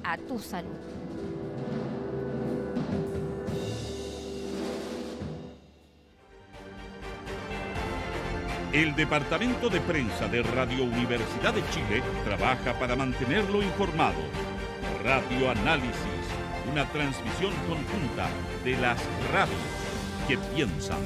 a tu salud. El Departamento de Prensa de Radio Universidad de Chile trabaja para mantenerlo informado. Radio Análisis, una transmisión conjunta de las radios que piensan.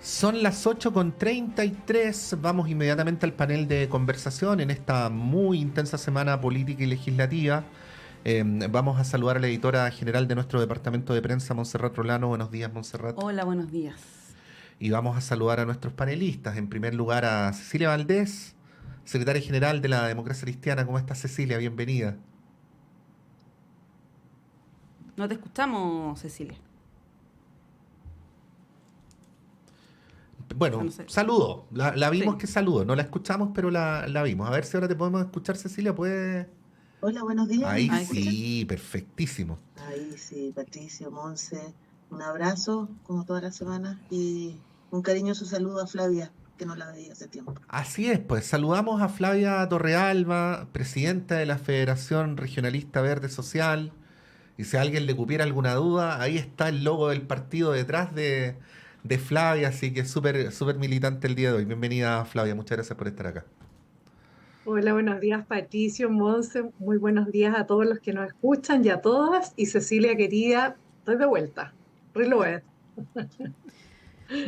Son las 8:33, vamos inmediatamente al panel de conversación en esta muy intensa semana política y legislativa. Vamos a saludar a la editora general de nuestro departamento de prensa, Montserrat Rolano. Buenos días, Montserrat. Hola, buenos días. Y vamos a saludar a nuestros panelistas. En primer lugar a Cecilia Valdés, secretaria general de la Democracia Cristiana. ¿Cómo estás, Cecilia? Bienvenida. No te escuchamos, Cecilia. Bueno, no sé. Saludo. La vimos Sí. que saludó. No la escuchamos, pero la vimos. A ver si ahora te podemos escuchar, Cecilia. ¿Puede? Hola, buenos días. Ahí Ahí sí, perfectísimo. Ahí sí, Patricio, Monse, un abrazo como todas las semanas y un cariñoso saludo a Flavia, que no la veía hace tiempo. Así es, pues saludamos a Flavia Torrealba, presidenta de la Federación Regionalista Verde Social. Y si a alguien le cupiera alguna duda, ahí está el logo del partido detrás de Flavia, así que súper militante el día de hoy. Bienvenida, Flavia, muchas gracias por estar acá. Hola, buenos días Patricio, Monse, muy buenos días a todos los que nos escuchan y a todas. Y Cecilia querida, estoy de vuelta. Reload.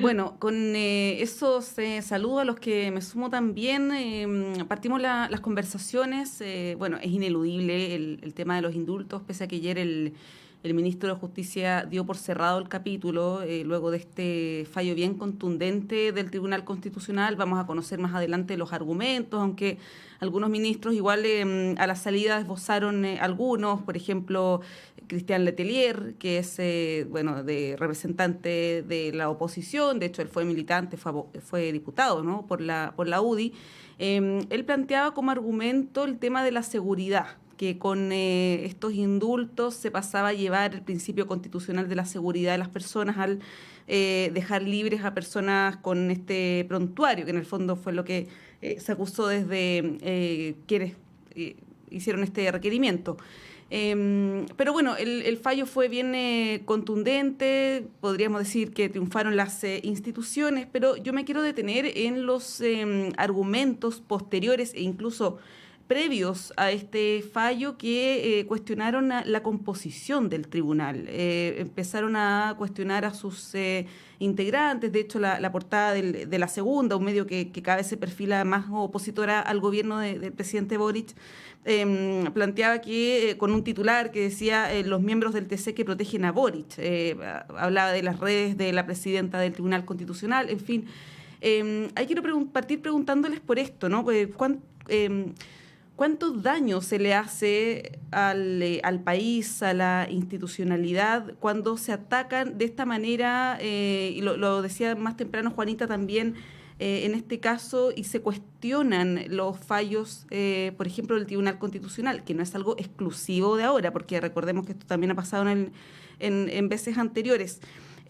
Bueno, con esos saludos a los que me sumo también, partimos las conversaciones. Bueno, es ineludible el tema de los indultos, pese a que ayer el ministro de Justicia dio por cerrado el capítulo, luego de este fallo bien contundente del Tribunal Constitucional. Vamos a conocer más adelante los argumentos, aunque algunos ministros igual a la salida esbozaron algunos, por ejemplo, Cristian Letelier, que es de representante de la oposición, de hecho él fue militante, fue diputado, ¿no?, por la UDI. Él planteaba como argumento el tema de la seguridad, que con estos indultos se pasaba a llevar el principio constitucional de la seguridad de las personas al dejar libres a personas con este prontuario, que en el fondo fue lo que se acusó desde quienes hicieron este requerimiento. Pero bueno, el fallo fue bien contundente, podríamos decir que triunfaron las instituciones, pero yo me quiero detener en los argumentos posteriores e incluso previos a este fallo que cuestionaron la composición del tribunal. Empezaron a cuestionar a sus integrantes. De hecho, la portada de La Segunda, un medio que cada vez se perfila más opositora al gobierno del presidente Boric, planteaba que con un titular que decía los miembros del TC que protegen a Boric. Hablaba de las redes de la presidenta del Tribunal Constitucional, en fin. Ahí quiero partir preguntándoles por esto, ¿no? ¿Cuánto daño se le hace al país, a la institucionalidad, cuando se atacan de esta manera, y lo decía más temprano Juanita también, en este caso, y se cuestionan los fallos, por ejemplo, del Tribunal Constitucional, que no es algo exclusivo de ahora, porque recordemos que esto también ha pasado en veces anteriores.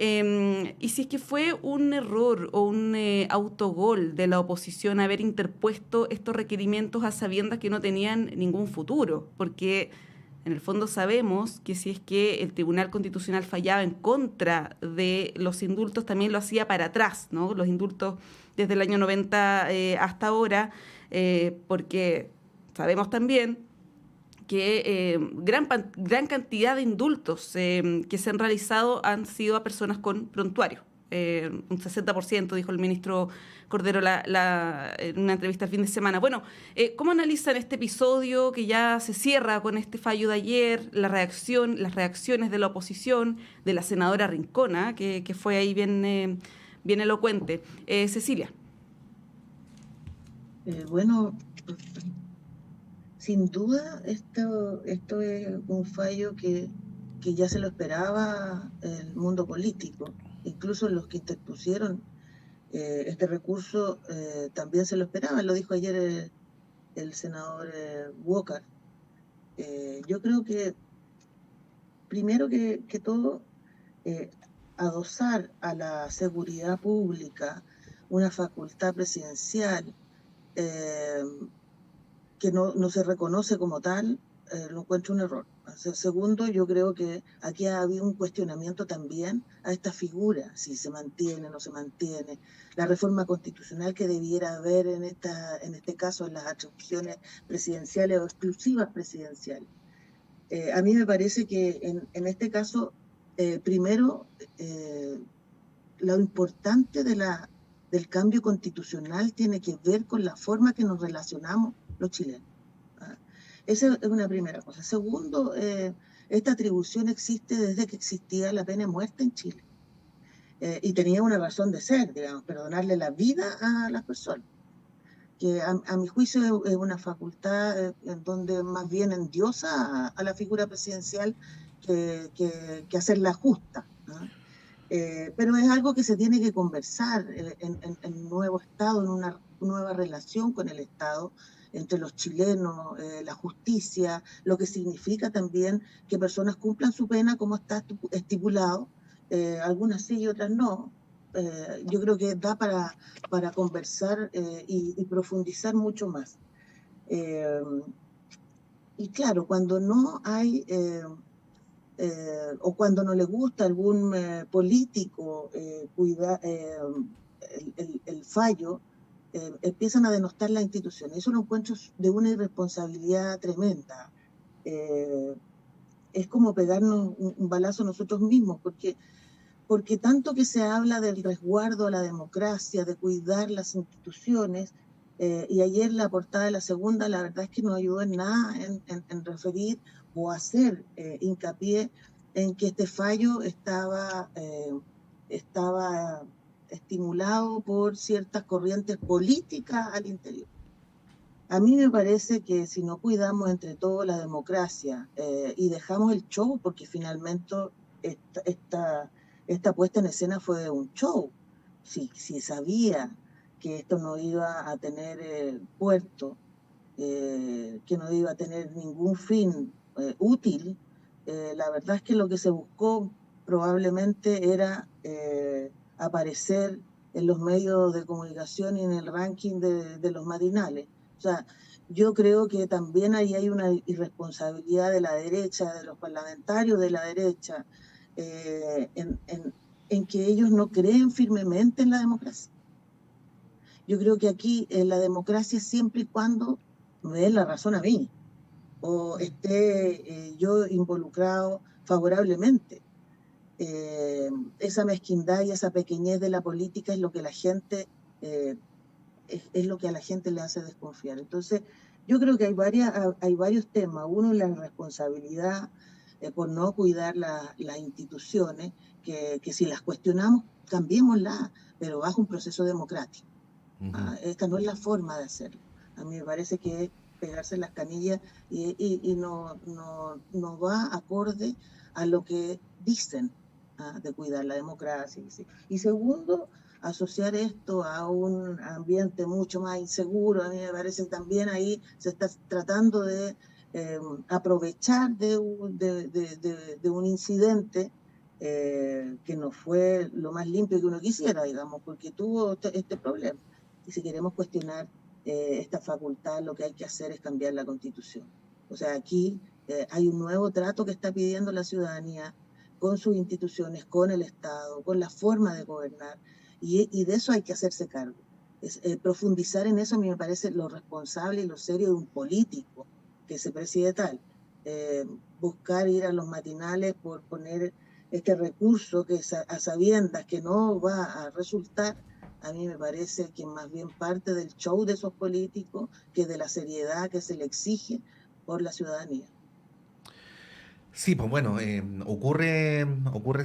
Y si es que fue un error o un autogol de la oposición haber interpuesto estos requerimientos a sabiendas que no tenían ningún futuro, porque en el fondo sabemos que si es que el Tribunal Constitucional fallaba en contra de los indultos, también lo hacía para atrás, ¿no? Los indultos desde el año 90 hasta ahora, porque sabemos también que gran cantidad de indultos que se han realizado han sido a personas con prontuario. Un 60%, dijo el ministro Cordero en una entrevista el fin de semana. Bueno, ¿cómo analizan este episodio que ya se cierra con este fallo de ayer, las reacciones de la oposición, de la senadora Rincona, que fue ahí bien elocuente? Cecilia. Bueno, sin duda esto es un fallo que ya se lo esperaba el mundo político. Incluso los que interpusieron este recurso también se lo esperaban, lo dijo ayer el senador Walker. Yo creo que, primero que todo, adosar a la seguridad pública una facultad presidencial que no se reconoce como tal, lo encuentro un error. Segundo, yo creo que aquí ha habido un cuestionamiento también a esta figura, si se mantiene o no se mantiene, la reforma constitucional que debiera haber en este caso en las atribuciones presidenciales o exclusivas presidenciales. A mí me parece que en este caso, primero, lo importante del cambio constitucional tiene que ver con la forma que nos relacionamos los chilenos. Esa es una primera cosa. Segundo, esta atribución existe desde que existía la pena de muerte en Chile. Y tenía una razón de ser, digamos, perdonarle la vida a las personas. Que a mi juicio es una facultad en donde más bien endiosa a la figura presidencial que hacerla justa, ¿no? Pero es algo que se tiene que conversar en un nuevo Estado, en una nueva relación con el Estado, entre los chilenos, la justicia, lo que significa también que personas cumplan su pena como está estipulado, algunas sí y otras no. Yo creo que da para conversar y profundizar mucho más. Y claro, cuando no hay, o cuando no le gusta a algún político el fallo, empiezan a denostar las instituciones. Eso lo encuentro de una irresponsabilidad tremenda. Es como pegarnos un balazo nosotros mismos, porque tanto que se habla del resguardo a la democracia, de cuidar las instituciones, y ayer la portada de la segunda, la verdad es que no ayudó en nada en referir o hacer hincapié en que este fallo estaba estimulado por ciertas corrientes políticas al interior. A mí me parece que si no cuidamos entre todos la democracia y dejamos el show, porque finalmente esta puesta en escena fue un show. Si sabía que esto no iba a tener puerto, que no iba a tener ningún fin útil, la verdad es que lo que se buscó probablemente era aparecer en los medios de comunicación y en el ranking de los matinales. O sea, yo creo que también ahí hay una irresponsabilidad de la derecha, de los parlamentarios de la derecha, en que ellos no creen firmemente en la democracia. Yo creo que aquí la democracia es siempre y cuando me den la razón a mí o esté yo involucrado favorablemente. Esa mezquindad y esa pequeñez de la política es lo que la gente es lo que a la gente le hace desconfiar. Entonces, yo creo que hay varios temas. Uno es la responsabilidad por no cuidar las instituciones, que si las cuestionamos, cambiémoslas, pero bajo un proceso democrático. Esta no es la forma de hacerlo. A mí me parece que es pegarse en las canillas y no va acorde a lo que dicen de cuidar la democracia. Y segundo, asociar esto a un ambiente mucho más inseguro. A mí me parece que también ahí se está tratando de aprovechar de un incidente que no fue lo más limpio que uno quisiera, digamos, porque tuvo este problema. Y si queremos cuestionar esta facultad, lo que hay que hacer es cambiar la Constitución. O sea, aquí hay un nuevo trato que está pidiendo la ciudadanía con sus instituciones, con el Estado, con la forma de gobernar, y de eso hay que hacerse cargo. Profundizar en eso a mí me parece lo responsable y lo serio de un político que se preside tal. Buscar ir a los matinales por poner este recurso que a sabiendas que no va a resultar, a mí me parece que más bien parte del show de esos políticos que de la seriedad que se le exige por la ciudadanía. Sí, pues bueno, ocurre,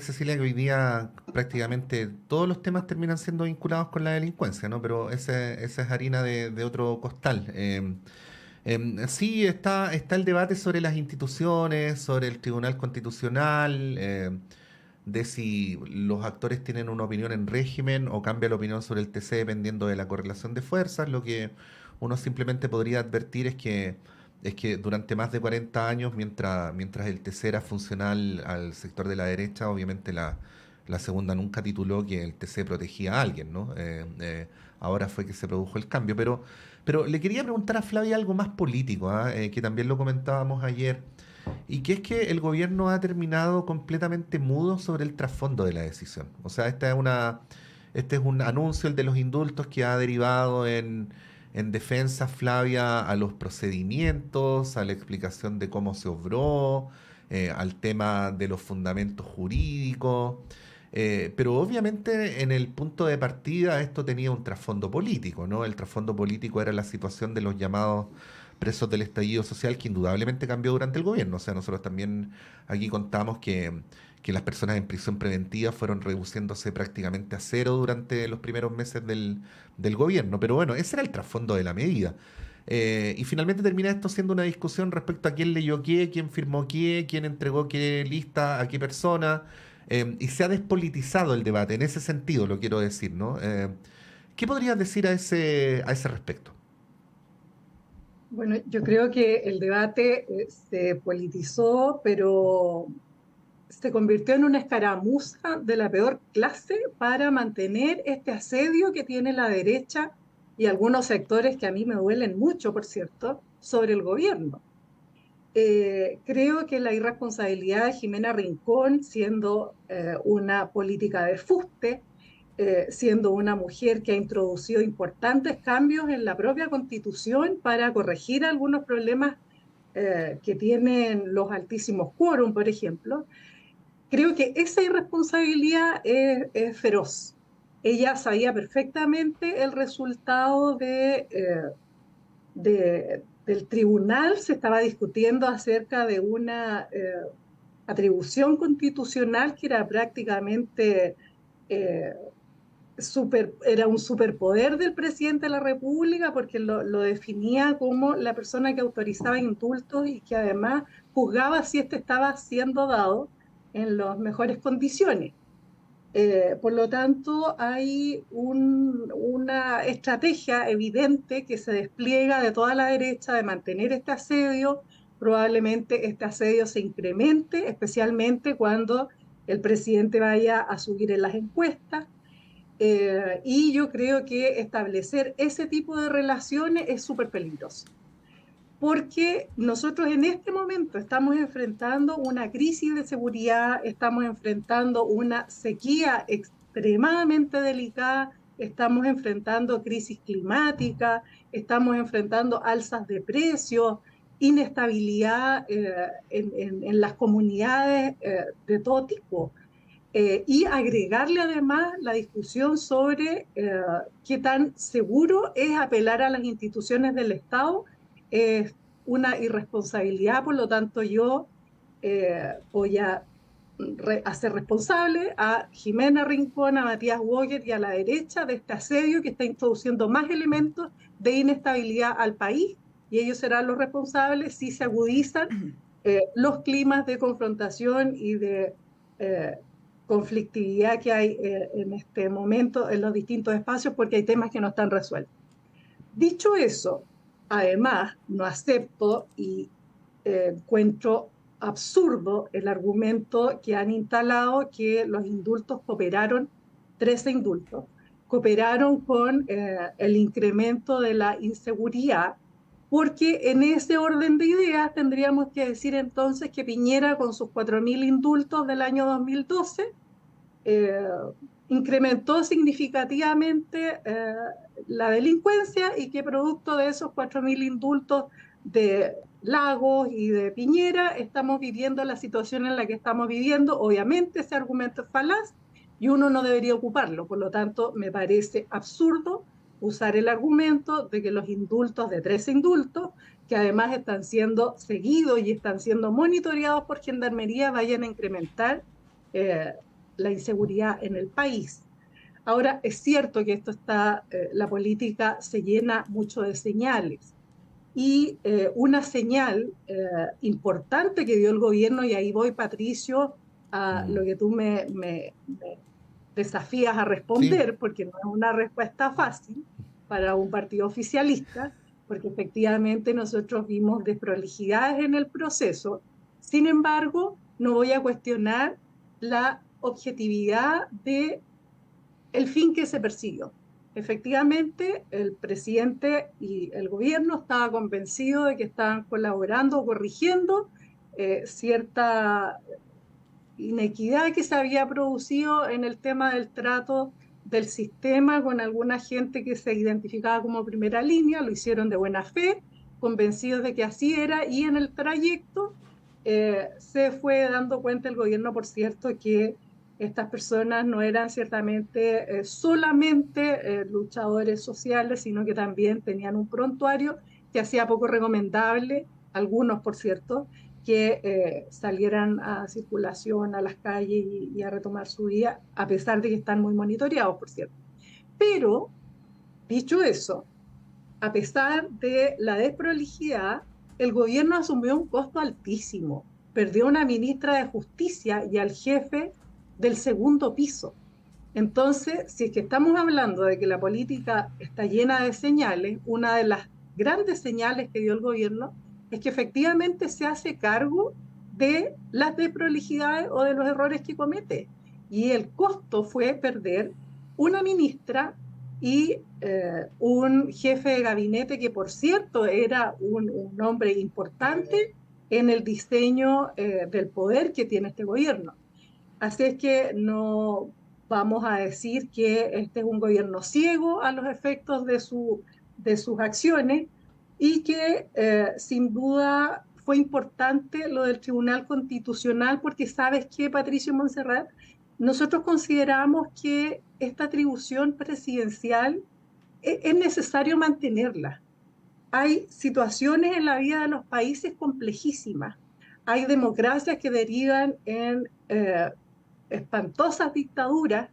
Cecilia, que hoy día prácticamente todos los temas terminan siendo vinculados con la delincuencia, ¿no? Pero esa es harina de otro costal. Sí, está el debate sobre las instituciones, sobre el Tribunal Constitucional, de si los actores tienen una opinión en régimen o cambia la opinión sobre el TC dependiendo de la correlación de fuerzas. Lo que uno simplemente podría advertir es que durante más de 40 años, mientras el TC era funcional al sector de la derecha, obviamente La segunda nunca tituló que el TC protegía a alguien, ¿no? Ahora fue que se produjo el cambio. Pero le quería preguntar a Flavia algo más político, ¿ah? Que también lo comentábamos ayer, y que es que el gobierno ha terminado completamente mudo sobre el trasfondo de la decisión. O sea, este es un anuncio, el de los indultos, que ha derivado en defensa, Flavia, a los procedimientos, a la explicación de cómo se obró, al tema de los fundamentos jurídicos. Pero obviamente en el punto de partida esto tenía un trasfondo político, ¿no? El trasfondo político era la situación de los llamados presos del estallido social, que indudablemente cambió durante el gobierno. O sea, nosotros también aquí contamos que las personas en prisión preventiva fueron reduciéndose prácticamente a cero durante los primeros meses del gobierno. Pero bueno, ese era el trasfondo de la medida. Y finalmente termina esto siendo una discusión respecto a quién leyó qué, quién firmó qué, quién entregó qué lista a qué persona. Y se ha despolitizado el debate, en ese sentido lo quiero decir, ¿no? ¿Qué podrías decir a ese respecto? Bueno, yo creo que el debate se politizó, pero se convirtió en una escaramuza de la peor clase para mantener este asedio que tiene la derecha y algunos sectores que a mí me duelen mucho, por cierto, sobre el gobierno. Creo que la irresponsabilidad de Jimena Rincón, siendo una política de fuste, siendo una mujer que ha introducido importantes cambios en la propia Constitución para corregir algunos problemas que tienen los altísimos quórum, por ejemplo, creo que esa irresponsabilidad es feroz. Ella sabía perfectamente el resultado del tribunal. Se estaba discutiendo acerca de una atribución constitucional que era prácticamente era un superpoder del presidente de la República, porque lo definía como la persona que autorizaba indultos y que además juzgaba si este estaba siendo dado en las mejores condiciones. Por lo tanto, hay una estrategia evidente que se despliega de toda la derecha de mantener este asedio. Probablemente este asedio se incremente, especialmente cuando el presidente vaya a subir en las encuestas. Y yo creo que establecer ese tipo de relaciones es súper peligroso, porque nosotros en este momento estamos enfrentando una crisis de seguridad, estamos enfrentando una sequía extremadamente delicada, estamos enfrentando crisis climática, estamos enfrentando alzas de precios, inestabilidad en las comunidades de todo tipo. Y agregarle además la discusión sobre qué tan seguro es apelar a las instituciones del Estado. Es una irresponsabilidad. Por lo tanto, yo voy a hacer responsable a Jimena Rincón, a Matías Walker y a la derecha de este asedio que está introduciendo más elementos de inestabilidad al país, y ellos serán los responsables si se agudizan los climas de confrontación y de conflictividad que hay en este momento en los distintos espacios, porque hay temas que no están resueltos. Dicho eso, además, no acepto y encuentro absurdo el argumento que han instalado que los indultos cooperaron, 13 indultos, cooperaron con el incremento de la inseguridad, porque en ese orden de ideas tendríamos que decir entonces que Piñera, con sus 4.000 indultos del año 2012, incrementó significativamente la delincuencia, y que producto de esos 4.000 indultos de Lagos y de Piñera estamos viviendo la situación en la que estamos viviendo. Obviamente ese argumento es falaz y uno no debería ocuparlo. Por lo tanto, me parece absurdo usar el argumento de que los indultos, de 13 indultos, que además están siendo seguidos y están siendo monitoreados por Gendarmería, vayan a incrementar la inseguridad en el país. Ahora, es cierto que esto está, la política se llena mucho de señales, y una señal importante que dio el gobierno, y ahí voy, Patricio, a lo que tú me desafías a responder, sí, porque no es una respuesta fácil para un partido oficialista, porque efectivamente nosotros vimos desprolijidades en el proceso. Sin embargo, no voy a cuestionar la objetividad de el fin que se persiguió. Efectivamente, el presidente y el gobierno estaban convencidos de que estaban colaborando o corrigiendo cierta inequidad que se había producido en el tema del trato del sistema con alguna gente que se identificaba como primera línea. Lo hicieron de buena fe, convencidos de que así era, y en el trayecto se fue dando cuenta el gobierno, por cierto, que estas personas no eran ciertamente solamente luchadores sociales, sino que también tenían un prontuario que hacía poco recomendable, algunos, por cierto, que salieran a circulación, a las calles y a retomar su vida, a pesar de que están muy monitoreados, por cierto. Pero, dicho eso, a pesar de la desprolijidad, el gobierno asumió un costo altísimo. Perdió una ministra de Justicia y al jefe del segundo piso. Entonces, si es que estamos hablando de que la política está llena de señales, una de las grandes señales que dio el gobierno es que efectivamente se hace cargo de las desprolijidades o de los errores que comete. Y el costo fue perder una ministra y un jefe de gabinete que, por cierto, era un hombre importante en el diseño del poder que tiene este gobierno. Así es que no vamos a decir que este es un gobierno ciego a los efectos de sus acciones, y que sin duda fue importante lo del Tribunal Constitucional, porque sabes que, Patricio Montserrat, nosotros consideramos que esta atribución presidencial es necesario mantenerla. Hay situaciones en la vida de los países complejísimas. Hay democracias que derivan en espantosas dictaduras.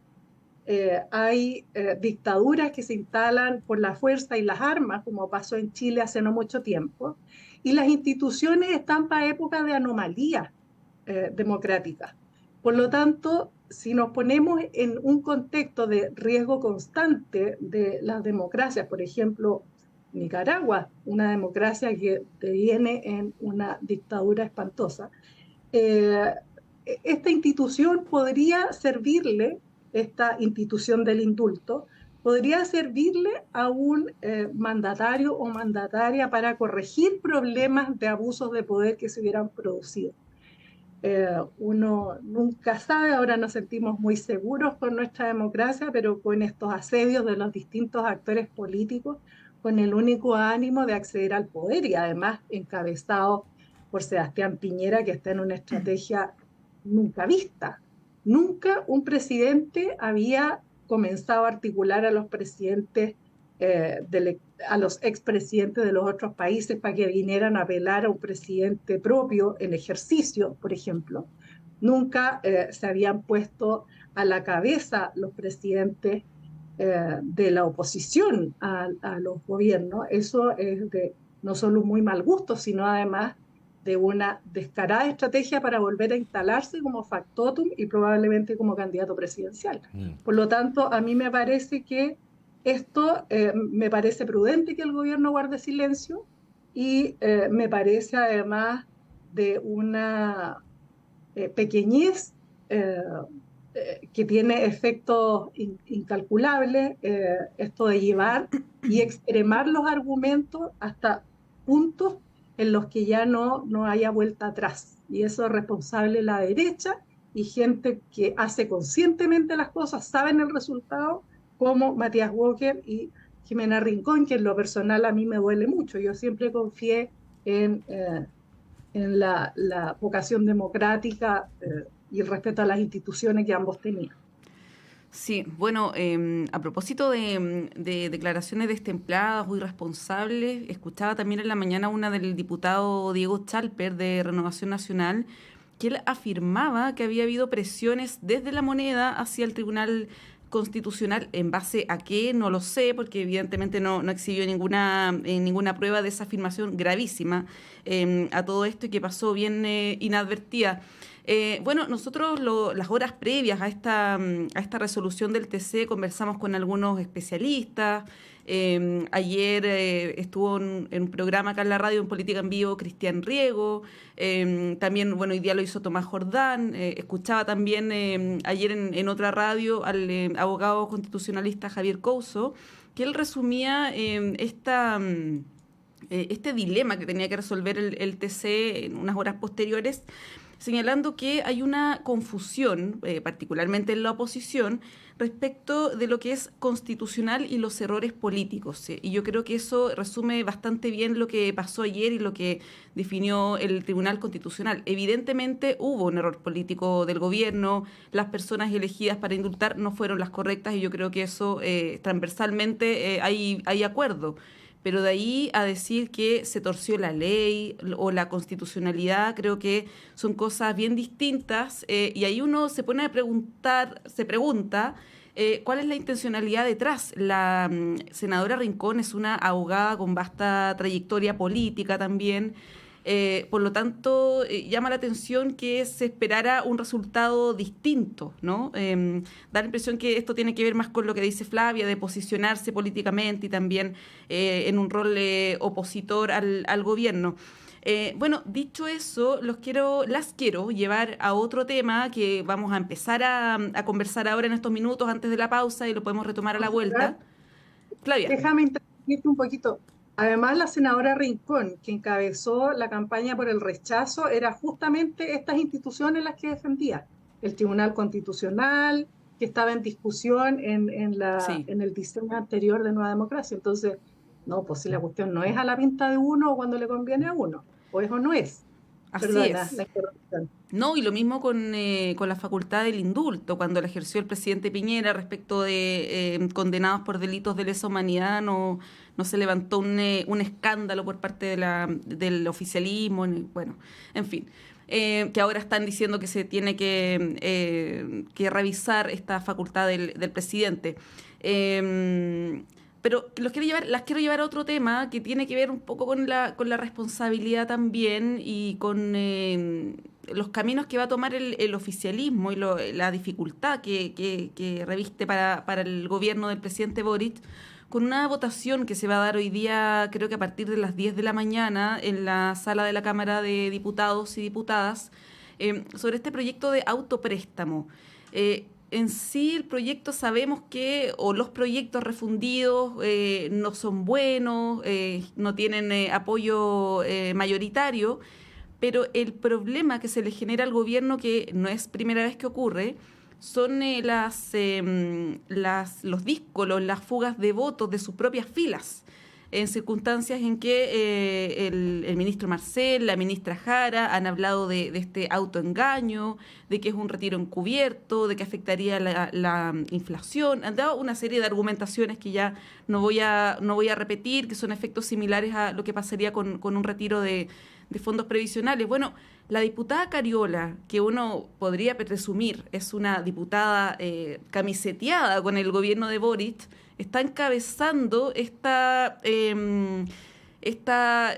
Hay dictaduras que se instalan por la fuerza y las armas, como pasó en Chile hace no mucho tiempo, y las instituciones están para épocas de anomalía democrática. Por lo tanto, si nos ponemos en un contexto de riesgo constante de las democracias, por ejemplo, Nicaragua, una democracia que deviene en una dictadura espantosa, esta institución podría servirle, esta institución del indulto, podría servirle a un mandatario o mandataria para corregir problemas de abusos de poder que se hubieran producido. Uno nunca sabe, ahora nos sentimos muy seguros con nuestra democracia, pero con estos asedios de los distintos actores políticos, con el único ánimo de acceder al poder, y además encabezado por Sebastián Piñera, que está en una estrategia nunca vista. Nunca un presidente había comenzado a articular a los presidentes, a los expresidentes de los otros países para que vinieran a apelar a un presidente propio en ejercicio, por ejemplo. Nunca se habían puesto a la cabeza los presidentes de la oposición a los gobiernos. Eso es de no solo un muy mal gusto, sino además de una descarada estrategia para volver a instalarse como factotum y probablemente como candidato presidencial. Por lo tanto, a mí me parece que esto, me parece prudente que el gobierno guarde silencio, y me parece además de una pequeñez que tiene efectos incalculables, esto de llevar y extremar los argumentos hasta puntos en los que ya no haya vuelta atrás. Y eso es responsable la derecha y gente que hace conscientemente las cosas, saben el resultado, como Matías Walker y Jimena Rincón, que en lo personal a mí me duele mucho. Yo siempre confié en la vocación democrática y el respeto a las instituciones que ambos tenían. Sí, bueno, a propósito de declaraciones destempladas o irresponsables, escuchaba también en la mañana una del diputado Diego Chalper de Renovación Nacional, que él afirmaba que había habido presiones desde la Moneda hacia el Tribunal Constitucional. ¿En base a qué? No lo sé, porque evidentemente no exhibió ninguna prueba de esa afirmación gravísima a todo esto, y que pasó bien inadvertida. Bueno, nosotros las horas previas a esta resolución del TC conversamos con algunos especialistas. Ayer estuvo en un programa acá en la radio, en Política en Vivo, Cristian Riego. También, bueno, hoy día lo hizo Tomás Jordán. Escuchaba también ayer en otra radio al abogado constitucionalista Javier Couso, que él resumía este dilema que tenía que resolver el TC en unas horas posteriores, señalando que hay una confusión, particularmente en la oposición, respecto de lo que es constitucional y los errores políticos. Y yo creo que eso resume bastante bien lo que pasó ayer y lo que definió el Tribunal Constitucional. Evidentemente hubo un error político del gobierno, las personas elegidas para indultar no fueron las correctas, y yo creo que eso transversalmente hay acuerdo. Pero de ahí a decir que se torció la ley o la constitucionalidad, creo que son cosas bien distintas, y ahí uno se pone a pregunta cuál es la intencionalidad detrás. La senadora Rincón es una abogada con vasta trayectoria política también. Por lo tanto, llama la atención que se esperara un resultado distinto, ¿no? Da la impresión que esto tiene que ver más con lo que dice Flavia, de posicionarse políticamente y también en un rol opositor al gobierno. Bueno, dicho eso, las quiero llevar a otro tema que vamos a empezar a conversar ahora en estos minutos antes de la pausa, y lo podemos retomar a la vuelta. Flavia. Déjame interrumpirte un poquito. Además, la senadora Rincón, que encabezó la campaña por el rechazo, era justamente estas instituciones las que defendía. El Tribunal Constitucional, que estaba en discusión en el diseño anterior de Nueva Democracia. Entonces, no, pues si la cuestión no es a la pinta de uno o cuando le conviene a uno, o eso no es. Así Perdona, es. la interrupción. No, y lo mismo con la facultad del indulto, cuando la ejerció el presidente Piñera respecto de condenados por delitos de lesa humanidad, no se levantó un escándalo por parte del oficialismo, bueno, en fin. Que ahora están diciendo que se tiene que revisar esta facultad del presidente. Pero las quiero llevar a otro tema que tiene que ver un poco con la responsabilidad también, y con los caminos que va a tomar el oficialismo y la dificultad que reviste para el gobierno del presidente Boric, con una votación que se va a dar hoy día, creo que a partir de las 10 de la mañana, en la sala de la Cámara de Diputados y Diputadas, sobre este proyecto de autopréstamo. En sí, el proyecto sabemos o los proyectos refundidos no son buenos, no tienen apoyo mayoritario, pero el problema que se le genera al gobierno, que no es primera vez que ocurre, son los díscolos, las fugas de votos de sus propias filas, en circunstancias en que el ministro Marcel, la ministra Jara han hablado de este autoengaño, de que es un retiro encubierto, de que afectaría la inflación. Han dado una serie de argumentaciones que ya no voy a repetir, que son efectos similares a lo que pasaría con un retiro de fondos previsionales. Bueno, la diputada Cariola, que uno podría presumir es una diputada camiseteada con el gobierno de Boric, está encabezando esta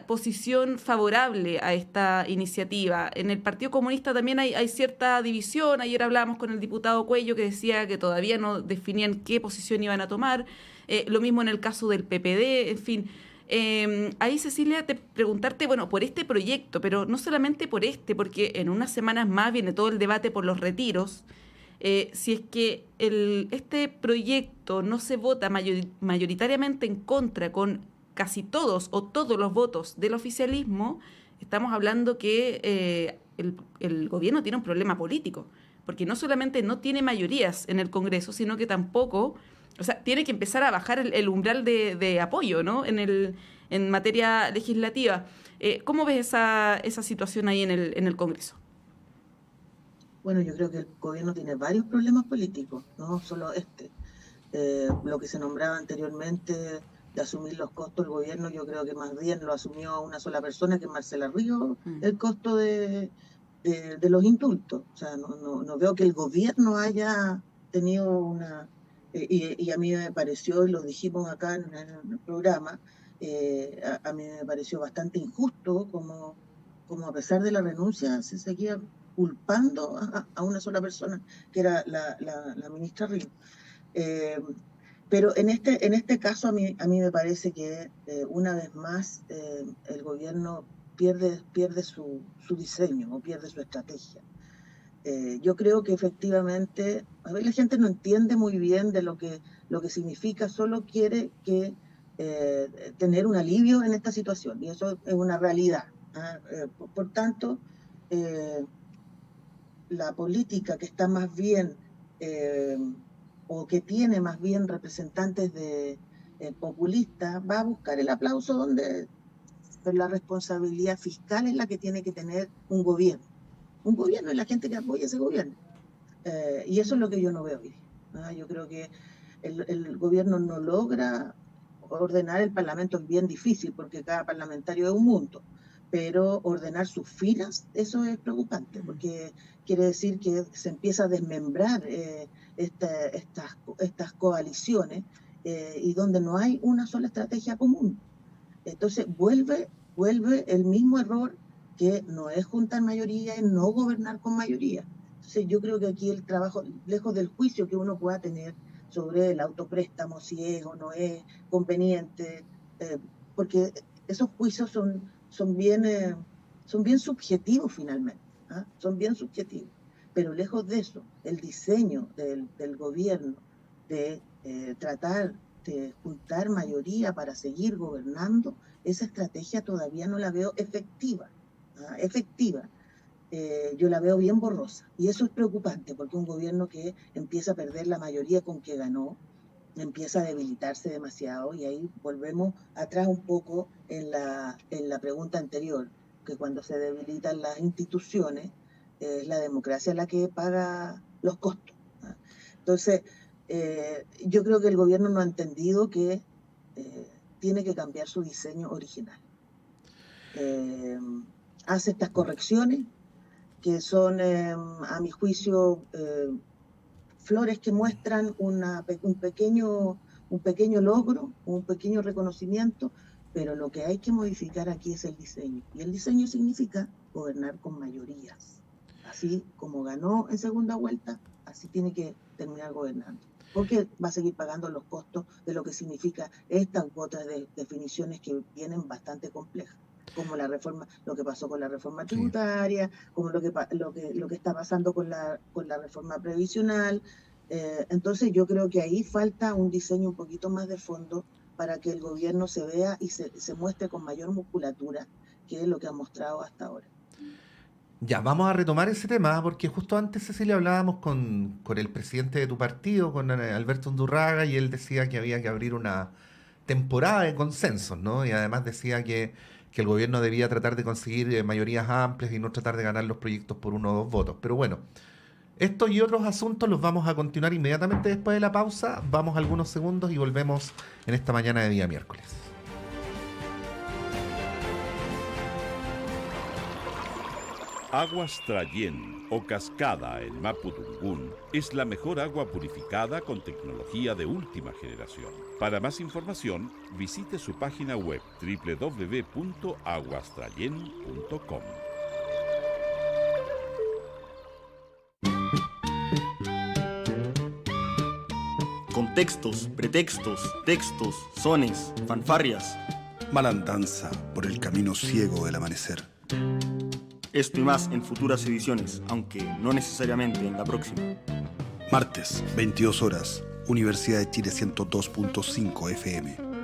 posición favorable a esta iniciativa. En el Partido Comunista también hay cierta división. Ayer hablábamos con el diputado Cuello, que decía que todavía no definían qué posición iban a tomar. Lo mismo en el caso del PPD, en fin. Ahí, Cecilia, preguntarte, bueno, por este proyecto, pero no solamente por porque en unas semanas más viene todo el debate por los retiros. Si es que este proyecto no se vota mayoritariamente en contra, con casi todos o todos los votos del oficialismo, estamos hablando que el gobierno tiene un problema político, porque no solamente no tiene mayorías en el Congreso, sino que tampoco, o sea, tiene que empezar a bajar el umbral de apoyo, ¿no?, en materia legislativa. ¿Cómo ves esa situación ahí en el Congreso? Bueno, yo creo que el gobierno tiene varios problemas políticos, no solo este. Lo que se nombraba anteriormente de asumir los costos, el gobierno yo creo que más bien lo asumió una sola persona, que es Marcela Ríos, el costo de los indultos. O sea, no veo que el gobierno haya tenido una... y a mí me pareció, y lo dijimos acá en el programa, a mí me pareció bastante injusto como a pesar de la renuncia se seguía culpando a una sola persona, que era la ministra Ríos. Pero en este caso a mí me parece que una vez más el gobierno pierde su diseño o pierde su estrategia. Yo creo que efectivamente, a ver, la gente no entiende muy bien de lo que significa, solo quiere que tener un alivio en esta situación, y eso es una realidad. Por tanto, la política que está más bien, o que tiene más bien representantes populistas, va a buscar el aplauso donde la responsabilidad fiscal es la que tiene que tener un gobierno. Un gobierno es la gente que apoya ese gobierno. Y eso es lo que yo no veo hoy. Yo creo que el gobierno no logra ordenar el Parlamento, es bien difícil porque cada parlamentario es un mundo, pero ordenar sus filas, eso es preocupante, porque quiere decir que se empieza a desmembrar estas coaliciones, y donde no hay una sola estrategia común. Entonces vuelve el mismo error, que no es juntar mayoría, es no gobernar con mayoría. Entonces yo creo que aquí el trabajo, lejos del juicio que uno pueda tener sobre el autopréstamo, si es o no es conveniente, porque esos juicios son bien subjetivos finalmente, son bien subjetivos. Pero lejos de eso, el diseño del gobierno de tratar de juntar mayoría para seguir gobernando, esa estrategia todavía no la veo efectiva. Yo la veo bien borrosa, y eso es preocupante, porque un gobierno que empieza a perder la mayoría con que ganó, empieza a debilitarse demasiado, y ahí volvemos atrás un poco en la pregunta anterior, que cuando se debilitan las instituciones, es la democracia la que paga los costos. Entonces, yo creo que el gobierno no ha entendido que tiene que cambiar su diseño original. Hace estas correcciones que son, a mi juicio, flores que muestran un pequeño logro, un pequeño reconocimiento, pero lo que hay que modificar aquí es el diseño. Y el diseño significa gobernar con mayorías. Así como ganó en segunda vuelta, así tiene que terminar gobernando. Porque va a seguir pagando los costos de lo que significa estas otras definiciones que vienen bastante complejas, como la reforma, lo que pasó con la reforma tributaria, como lo que está pasando con la reforma previsional. Entonces yo creo que ahí falta un diseño un poquito más de fondo para que el gobierno se vea y se muestre con mayor musculatura, que es lo que ha mostrado hasta ahora. Ya, vamos a retomar ese tema, porque justo antes, Cecilia, hablábamos con el presidente de tu partido, con Alberto Undurraga, y él decía que había que abrir una temporada de consensos, ¿no? Y además decía que el gobierno debía tratar de conseguir mayorías amplias y no tratar de ganar los proyectos por 1 o 2 votos. Pero bueno, estos y otros asuntos los vamos a continuar inmediatamente después de la pausa. Vamos algunos segundos y volvemos en esta mañana de día miércoles. Aguas Trayén o Cascada en Mapudungún es la mejor agua purificada con tecnología de última generación. Para más información, visite su página web www.aguastrayen.com. Contextos, pretextos, textos, sones, fanfarrias. Malandanza por el camino ciego del amanecer. Esto y más en futuras ediciones, aunque no necesariamente en la próxima. Martes, 22 horas, Universidad de Chile 102.5 FM.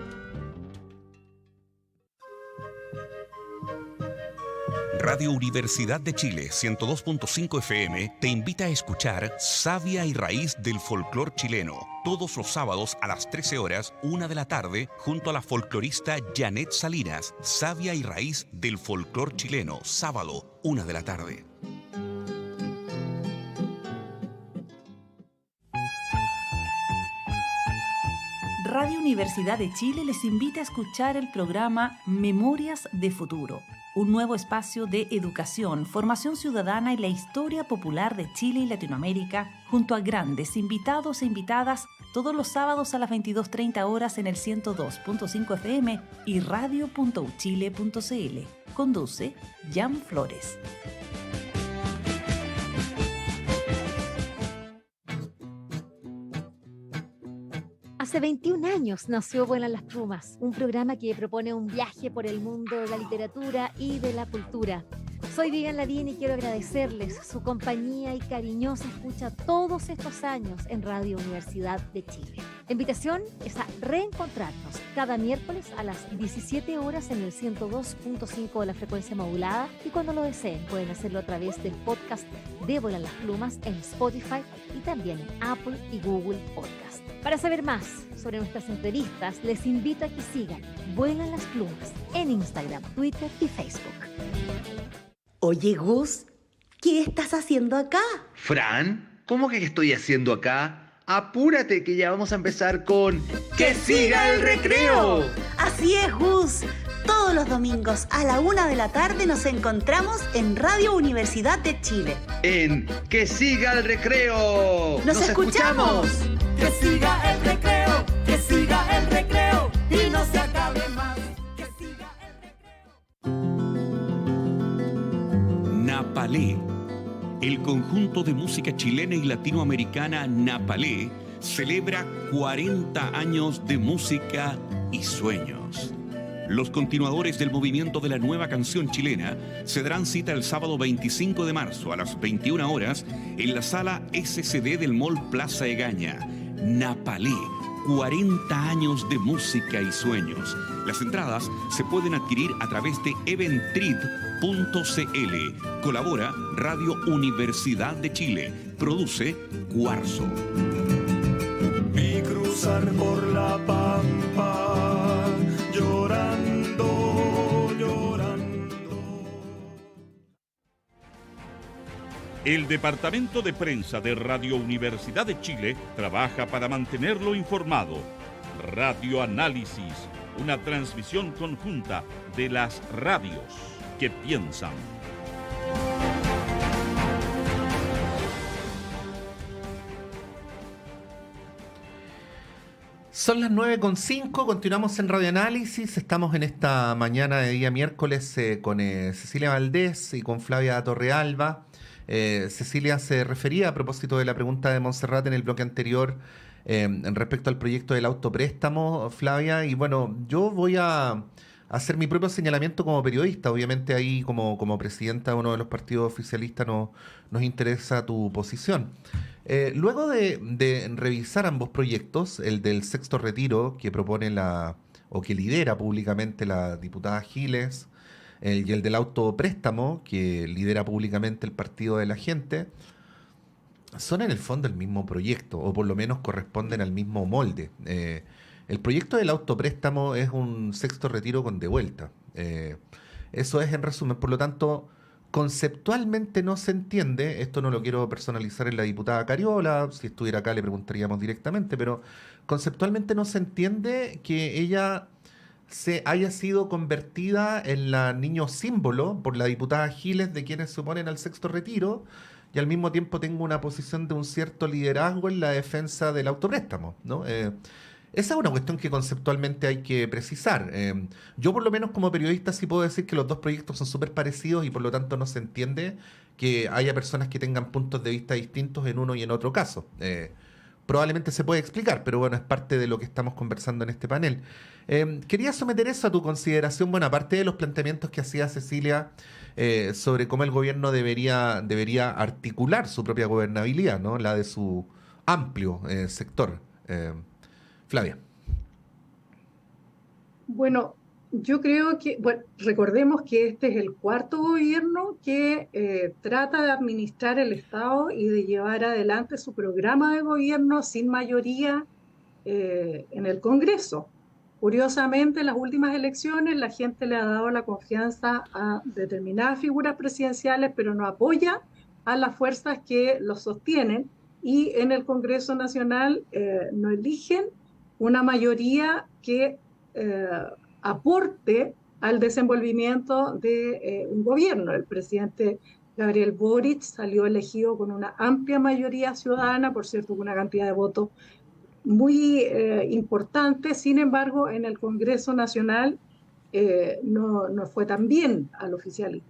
Radio Universidad de Chile 102.5 FM te invita a escuchar Savia y Raíz del Folclor Chileno, todos los sábados a las 13 horas, 1 de la tarde, junto a la folclorista Janet Salinas. Savia y Raíz del Folclor Chileno, sábado, 1 de la tarde. Radio Universidad de Chile les invita a escuchar el programa Memorias de Futuro, un nuevo espacio de educación, formación ciudadana y la historia popular de Chile y Latinoamérica, junto a grandes invitados e invitadas, todos los sábados a las 22:30 horas en el 102.5 FM y radio.uchile.cl. Conduce Jan Flores. Hace 21 años nació Vuelan las Plumas, un programa que propone un viaje por el mundo de la literatura y de la cultura. Soy Vivian Ladín y quiero agradecerles su compañía y cariñosa escucha todos estos años en Radio Universidad de Chile. La invitación es a reencontrarnos cada miércoles a las 17 horas en el 102.5 de la frecuencia modulada y cuando lo deseen pueden hacerlo a través del podcast de Vuelan las Plumas en Spotify y también en Apple y Google Podcast. Para saber más sobre nuestras entrevistas, les invito a que sigan Vuelan las Plumas en Instagram, Twitter y Facebook. Oye, Gus, ¿qué estás haciendo acá? Fran, ¿cómo que estoy haciendo acá? Apúrate que ya vamos a empezar con ¡Que siga el recreo! Así es, Gus. Todos los domingos a la 1 de la tarde nos encontramos en Radio Universidad de Chile. En ¡Que siga el recreo! ¡Nos escuchamos! Que siga el recreo, que siga el recreo y no se acabe más. Que siga el recreo. Napalé. El conjunto de música chilena y latinoamericana Napalé celebra 40 años de música y sueños. Los continuadores del movimiento de la nueva canción chilena se darán cita el sábado 25 de marzo a las 21 horas en la sala SCD del Mall Plaza Egaña. Napalé, 40 años de música y sueños. Las entradas se pueden adquirir a través de eventrid.cl. Colabora Radio Universidad de Chile. Produce Cuarzo. Vi cruzar por la pampa, llorando, llorando. El Departamento de Prensa de Radio Universidad de Chile trabaja para mantenerlo informado. Radio Análisis, una transmisión conjunta de las radios que piensan. Son las 9:05, continuamos en Radio Análisis, estamos en esta mañana de día miércoles con Cecilia Valdés y con Flavia Torrealba. Cecilia se refería a propósito de la pregunta de Montserrat en el bloque anterior respecto al proyecto del autopréstamo, Flavia, y bueno, yo voy a hacer mi propio señalamiento como periodista. Obviamente ahí como presidenta de uno de los partidos oficialistas nos interesa tu posición. Luego de revisar ambos proyectos, el del sexto retiro que propone o que lidera públicamente la diputada Giles, y el del autopréstamo que lidera públicamente el Partido de la Gente, son en el fondo el mismo proyecto, o por lo menos corresponden al mismo molde. El proyecto del autopréstamo es un sexto retiro con devuelta. Eso es en resumen. Por lo tanto, conceptualmente no se entiende, esto no lo quiero personalizar en la diputada Cariola, si estuviera acá le preguntaríamos directamente, pero conceptualmente no se entiende que ella se haya sido convertida en la niño símbolo por la diputada Giles de quienes se oponen al sexto retiro, y al mismo tiempo tenga una posición de un cierto liderazgo en la defensa del autopréstamo, ¿no? Esa es una cuestión que conceptualmente hay que precisar. Yo por lo menos como periodista sí puedo decir que los dos proyectos son súper parecidos y por lo tanto no se entiende que haya personas que tengan puntos de vista distintos en uno y en otro caso. Probablemente se puede explicar, pero bueno, es parte de lo que estamos conversando en este panel. Quería someter eso a tu consideración, bueno, aparte de los planteamientos que hacía Cecilia sobre cómo el gobierno debería articular su propia gobernabilidad, ¿no? La de su amplio sector. Flavia. Bueno, yo creo que, bueno, recordemos que este es el cuarto gobierno que trata de administrar el Estado y de llevar adelante su programa de gobierno sin mayoría en el Congreso. Curiosamente, en las últimas elecciones la gente le ha dado la confianza a determinadas figuras presidenciales, pero no apoya a las fuerzas que los sostienen, y en el Congreso Nacional no eligen una mayoría que aporte al desenvolvimiento de un gobierno. El presidente Gabriel Boric salió elegido con una amplia mayoría ciudadana, por cierto, con una cantidad de votos muy importante. Sin embargo, en el Congreso Nacional no fue tan bien al oficialismo.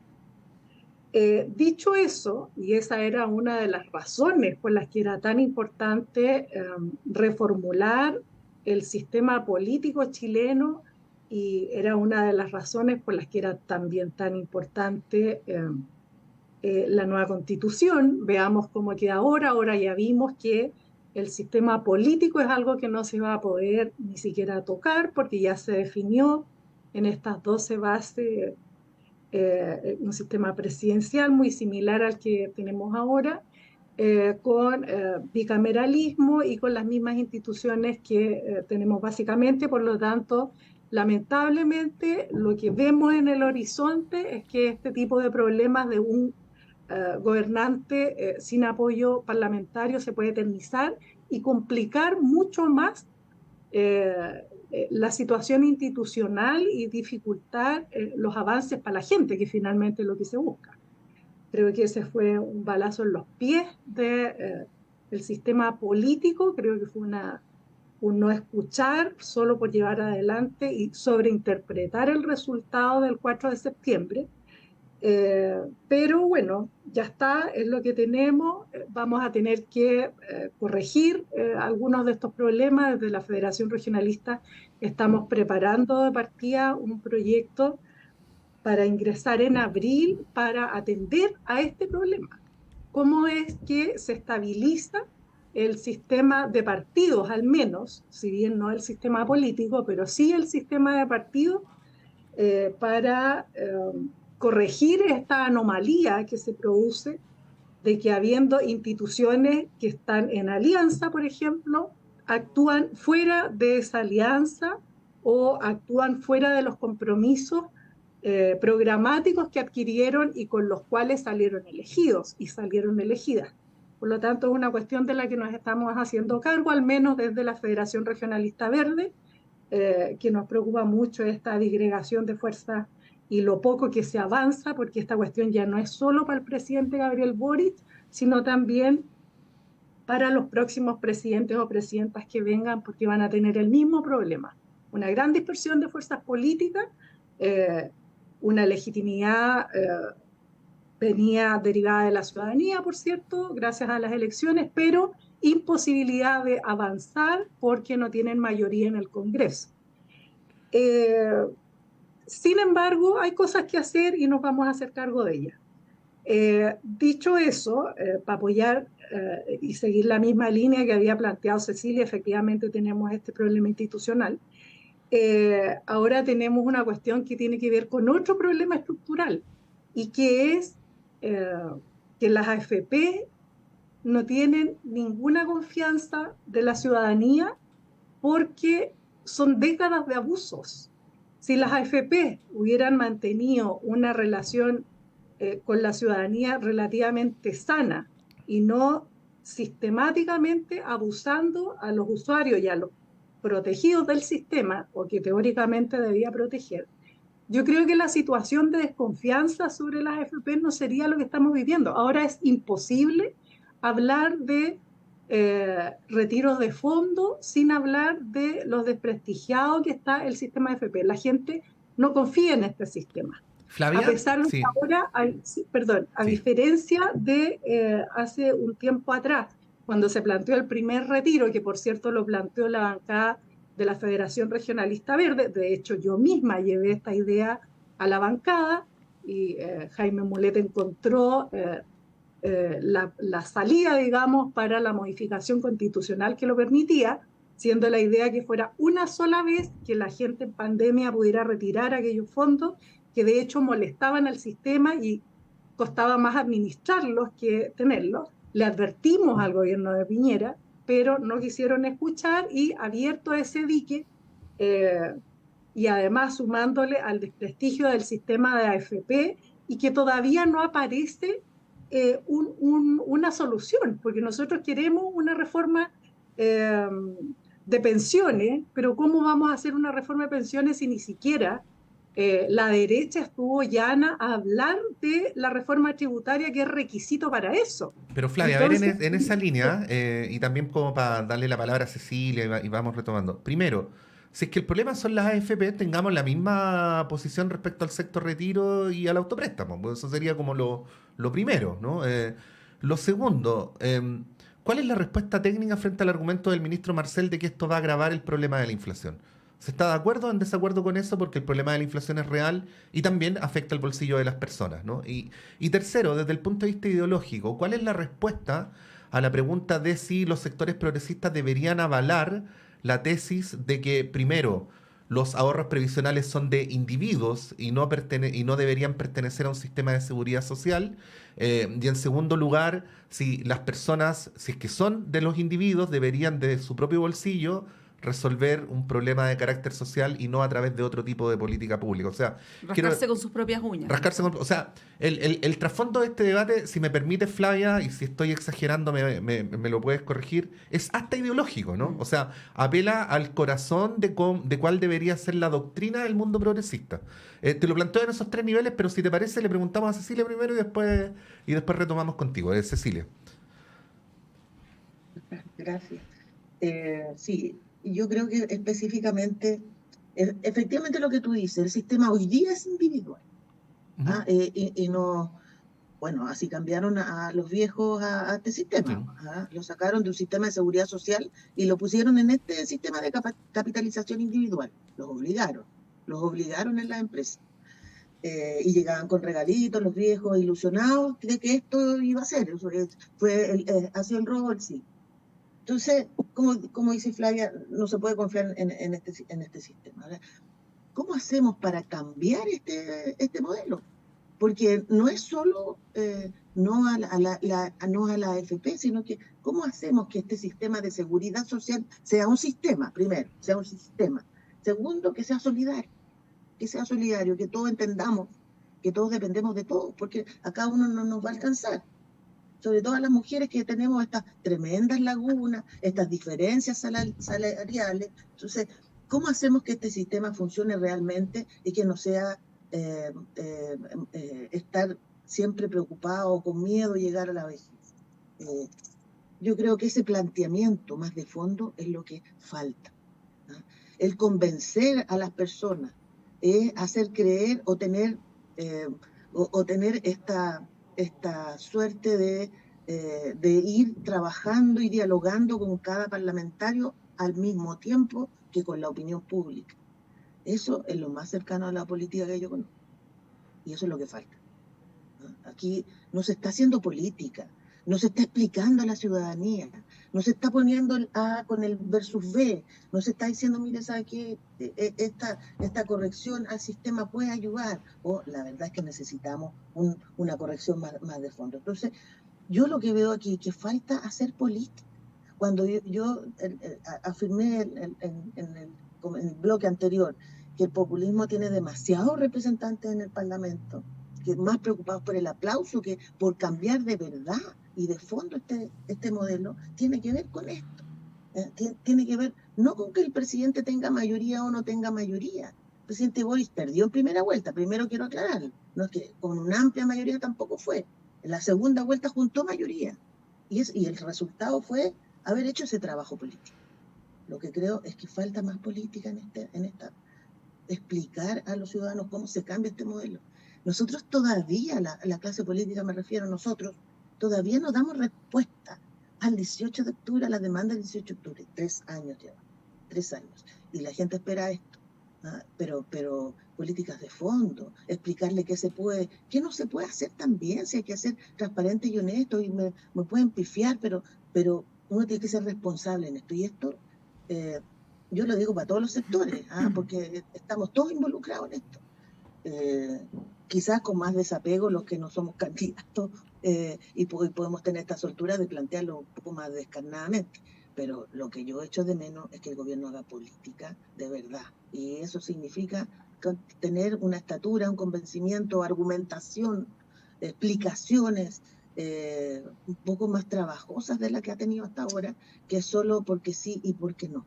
Dicho eso, y esa era una de las razones por las que era tan importante reformular el sistema político chileno y era una de las razones por las que era también tan importante la nueva constitución. Veamos cómo queda ahora ya vimos que el sistema político es algo que no se va a poder ni siquiera tocar porque ya se definió en estas 12 bases un sistema presidencial muy similar al que tenemos ahora, con bicameralismo y con las mismas instituciones que tenemos básicamente. Por lo tanto, lamentablemente, lo que vemos en el horizonte es que este tipo de problemas de un gobernante sin apoyo parlamentario se puede eternizar y complicar mucho más la situación institucional y dificultar los avances para la gente, que finalmente es lo que se busca. Creo que ese fue un balazo en los pies del sistema político. Creo que fue un no escuchar solo por llevar adelante y sobreinterpretar el resultado del 4 de septiembre. Pero bueno, ya está, es lo que tenemos. Vamos a tener que corregir algunos de estos problemas. Desde la Federación Regionalista estamos preparando de partida un proyecto para ingresar en abril para atender a este problema. ¿Cómo es que se estabiliza el sistema de partidos, al menos, si bien no el sistema político, pero sí el sistema de partidos, para corregir esta anomalía que se produce de que habiendo instituciones que están en alianza, por ejemplo, actúan fuera de esa alianza o actúan fuera de los compromisos programáticos que adquirieron y con los cuales salieron elegidos y salieron elegidas. Por lo tanto, es una cuestión de la que nos estamos haciendo cargo, al menos desde la Federación Regionalista Verde, que nos preocupa mucho esta disgregación de fuerzas y lo poco que se avanza, porque esta cuestión ya no es solo para el presidente Gabriel Boric, sino también para los próximos presidentes o presidentas que vengan, porque van a tener el mismo problema. Una gran dispersión de fuerzas políticas, una legitimidad venía derivada de la ciudadanía, por cierto, gracias a las elecciones, pero imposibilidad de avanzar porque no tienen mayoría en el Congreso. Sin embargo, hay cosas que hacer y nos vamos a hacer cargo de ellas. Dicho eso, para apoyar y seguir la misma línea que había planteado Cecilia, efectivamente tenemos este problema institucional. Ahora tenemos una cuestión que tiene que ver con otro problema estructural y que es que las AFP no tienen ninguna confianza de la ciudadanía porque son décadas de abusos. Si las AFP hubieran mantenido una relación con la ciudadanía relativamente sana y no sistemáticamente abusando a los usuarios y a los protegidos del sistema, o que teóricamente debía proteger, yo creo que la situación de desconfianza sobre las AFP no sería lo que estamos viviendo. Ahora es imposible hablar de retiros de fondo sin hablar de los desprestigiados que está el sistema de AFP. La gente no confía en este sistema. Flavia, a pesar de que ahora, a diferencia de hace un tiempo atrás, cuando se planteó el primer retiro, que por cierto lo planteó la bancada de la Federación Regionalista Verde, de hecho yo misma llevé esta idea a la bancada y Jaime Mulet encontró la salida, digamos, para la modificación constitucional que lo permitía, siendo la idea que fuera una sola vez que la gente en pandemia pudiera retirar aquellos fondos que de hecho molestaban al sistema y costaba más administrarlos que tenerlos. Le advertimos al gobierno de Piñera, pero no quisieron escuchar y abierto ese dique, y además sumándole al desprestigio del sistema de AFP y que todavía no aparece una solución, porque nosotros queremos una reforma de pensiones, pero ¿cómo vamos a hacer una reforma de pensiones si ni siquiera la derecha estuvo llana a hablar de la reforma tributaria, que es requisito para eso? Pero Flavia, entonces, a ver, en esa línea, y también como para darle la palabra a Cecilia y vamos retomando. Primero, si es que el problema son las AFP, tengamos la misma posición respecto al sector retiro y al autopréstamo. Pues eso sería como lo primero, ¿no? Lo segundo, ¿Cuál es la respuesta técnica frente al argumento del ministro Marcel de que esto va a agravar el problema de la inflación? ¿Se está de acuerdo o en desacuerdo con eso? Porque el problema de la inflación es real y también afecta el bolsillo de las personas, ¿no? Y tercero, desde el punto de vista ideológico, ¿cuál es la respuesta a la pregunta de si los sectores progresistas deberían avalar la tesis de que, primero, los ahorros previsionales son de individuos y no deberían pertenecer a un sistema de seguridad social? Y en segundo lugar, si las personas, si es que son de los individuos, deberían de su propio bolsillo resolver un problema de carácter social y no a través de otro tipo de política pública. O sea, rascarse con sus propias uñas. O sea, el trasfondo de este debate, si me permite, Flavia, y si estoy exagerando me lo puedes corregir, es hasta ideológico, ¿no? O sea, apela al corazón de cuál debería ser la doctrina del mundo progresista. Te lo planteo en esos 3 niveles, pero si te parece, le preguntamos a Cecilia primero y después retomamos contigo. Cecilia. Gracias. Sí, yo creo que específicamente, efectivamente lo que tú dices, el sistema hoy día es individual. Y no, bueno, así cambiaron a los viejos a este sistema. Lo sacaron de un sistema de seguridad social y lo pusieron en este sistema de capitalización individual. Los obligaron en las empresas. Y llegaban con regalitos los viejos ilusionados de que esto iba a ser. Ha sido el robo del siglo. Entonces, como dice Flavia, no se puede confiar en este sistema, ¿verdad? ¿Cómo hacemos para cambiar este modelo? Porque no es solo no a la AFP, sino que ¿cómo hacemos que este sistema de seguridad social sea un sistema? Primero, sea un sistema. Segundo, que sea solidario, que todos entendamos que todos dependemos de todos, porque a cada uno no nos va a alcanzar. Sobre todo a las mujeres que tenemos estas tremendas lagunas, estas diferencias salariales. Entonces, ¿cómo hacemos que este sistema funcione realmente y que no sea estar siempre preocupado o con miedo de llegar a la vejez? Yo creo que ese planteamiento más de fondo es lo que falta, ¿no? El convencer a las personas, hacer creer o tener esta suerte de ir trabajando y dialogando con cada parlamentario al mismo tiempo que con la opinión pública. Eso es lo más cercano a la política que yo conozco. Y eso es lo que falta, ¿no? Aquí no se está haciendo política, no se está explicando a la ciudadanía, no se está poniendo el A con el versus B, no se está diciendo, mire, ¿sabe qué? Esta corrección al sistema puede ayudar. La verdad es que necesitamos una corrección más de fondo. Entonces, yo lo que veo aquí es que falta hacer política. Cuando yo afirmé en el bloque anterior que el populismo tiene demasiados representantes en el Parlamento, que más preocupados por el aplauso que por cambiar de verdad y de fondo este modelo, tiene que ver con esto. Tiene que ver no con que el presidente tenga mayoría o no tenga mayoría. El presidente Boris perdió en primera vuelta, primero quiero aclararlo. No es que con una amplia mayoría tampoco fue. En la segunda vuelta juntó mayoría. Y el resultado fue haber hecho ese trabajo político. Lo que creo es que falta más política en esta explicar a los ciudadanos cómo se cambia este modelo. Nosotros todavía, la clase política, me refiero a nosotros, todavía no damos respuesta al 18 de octubre, a la demanda del 18 de octubre. 3 años lleva, 3 años. Y la gente espera esto. Pero políticas de fondo, explicarle qué no se puede hacer también, si hay que ser transparente y honesto, y me pueden pifiar, pero uno tiene que ser responsable en esto. Y esto, yo lo digo para todos los sectores, porque estamos todos involucrados en esto. Quizás con más desapego los que no somos candidatos, y podemos tener esta soltura de plantearlo un poco más descarnadamente. Pero lo que yo echo de menos es que el gobierno haga política de verdad. Y eso significa tener una estatura, un convencimiento, argumentación, explicaciones un poco más trabajosas de la que ha tenido hasta ahora, que solo porque sí y porque no.